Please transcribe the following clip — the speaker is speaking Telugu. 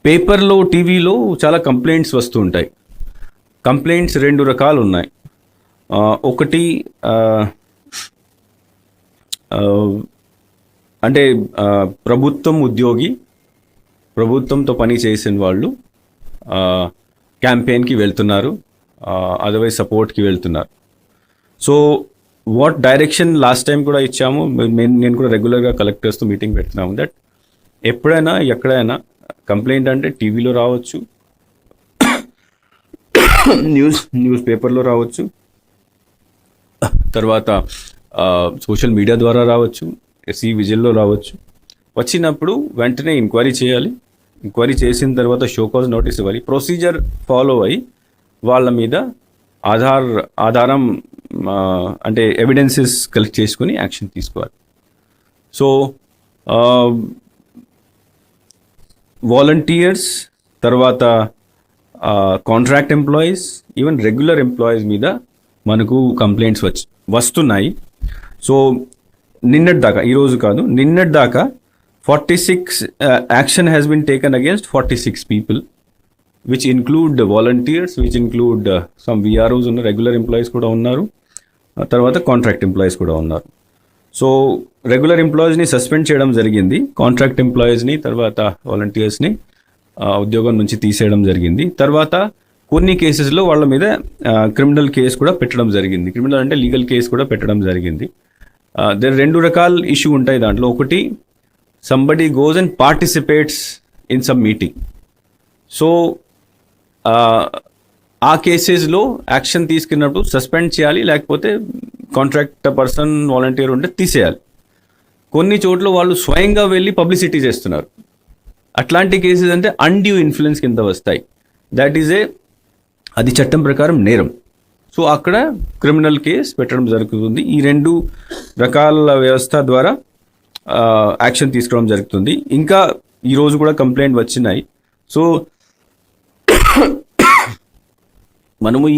పేపర్లో టీవీలో చాలా కంప్లైంట్స్ వస్తూ ఉంటాయి. కంప్లైంట్స్ 2 రకాలు ఉన్నాయి. ఒకటి అంటే ప్రభుత్వం ఉద్యోగి, ప్రభుత్వంతో పని చేసిన వాళ్ళు క్యాంపెయిన్కి వెళ్తున్నారు, అదర్వైజ్ సపోర్ట్కి వెళ్తున్నారు. So what direction last time కూడా ఇచ్చాము, నేను కూడా రెగ్యులర్గా కలెక్టర్స్తో మీటింగ్ పెడుతున్నాము. దట్ ఎప్పుడైనా ఎక్కడైనా కంప్లైంట్ అంటే టీవీలో రావచ్చు, న్యూస్ పేపర్లో రావచ్చు, తర్వాత సోషల్ మీడియా ద్వారా రావచ్చు, ఎస్సీ విజిల్లో రావచ్చు. వచ్చినప్పుడు వెంటనే ఎంక్వైరీ చేయాలి. ఎంక్వైరీ చేసిన తర్వాత షోకాజ్ నోటీస్ ఇవ్వాలి. ప్రొసీజర్ ఫాలో అయ్యి వాళ్ళ మీద ఆధారం అంటే ఎవిడెన్సెస్ కలెక్ట్ చేసుకుని యాక్షన్ తీసుకోవాలి. సో వాలంటీర్స్, తర్వాత contract employees, even regular employees మీద మనకు కంప్లైంట్స్ వస్తున్నాయి. సో నిన్నటి దాకా, ఈరోజు కాదు, నిన్నటి దాకా 46 action has been taken against 46 people, which include volunteers, which include some VROs ఉన్న రెగ్యులర్ ఎంప్లాయీస్ కూడా ఉన్నారు, తర్వాత కాంట్రాక్ట్ ఎంప్లాయీస్ కూడా ఉన్నారు. సో రెగ్యులర్ ఎంప్లాయీస్ని సస్పెండ్ చేయడం జరిగింది, కాంట్రాక్ట్ ఎంప్లాయీస్ని తర్వాత వాలంటీర్స్ని ఉద్యోగం నుంచి తీసేయడం జరిగింది. తర్వాత కొన్ని కేసెస్లో వాళ్ళ మీద క్రిమినల్ కేసు కూడా పెట్టడం జరిగింది. క్రిమినల్ అంటే లీగల్ కేసు కూడా పెట్టడం జరిగింది. 2 రకాల ఇష్యూ ఉంటాయి దాంట్లో. ఒకటి, somebody goes and participates in some meeting. So ఆ కేసెస్లో యాక్షన్ తీసుకున్నప్పుడు సస్పెండ్ చేయాలి, లేకపోతే కాంట్రాక్ట్ పర్సన్, వాలంటీర్ ఉంటే తీసేయాలి. కొన్ని చోట్ల వాళ్ళు స్వయంగా వెళ్ళి పబ్లిసిటీ చేస్తున్నారు. అట్లాంటి కేసెస్ అంటే అన్డ్యూ ఇన్ఫ్లుయెన్స్ కింద వస్తాయి. అది చట్టం ప్రకారం నేరం. సో అక్కడ క్రిమినల్ కేసు పెట్టడం జరుగుతుంది. ఈ 2 రకాల వ్యవస్థ ద్వారా యాక్షన్ తీసుకోవడం జరుగుతుంది. ఇంకా ఈరోజు కూడా కంప్లైంట్ వచ్చినాయి. సో మనము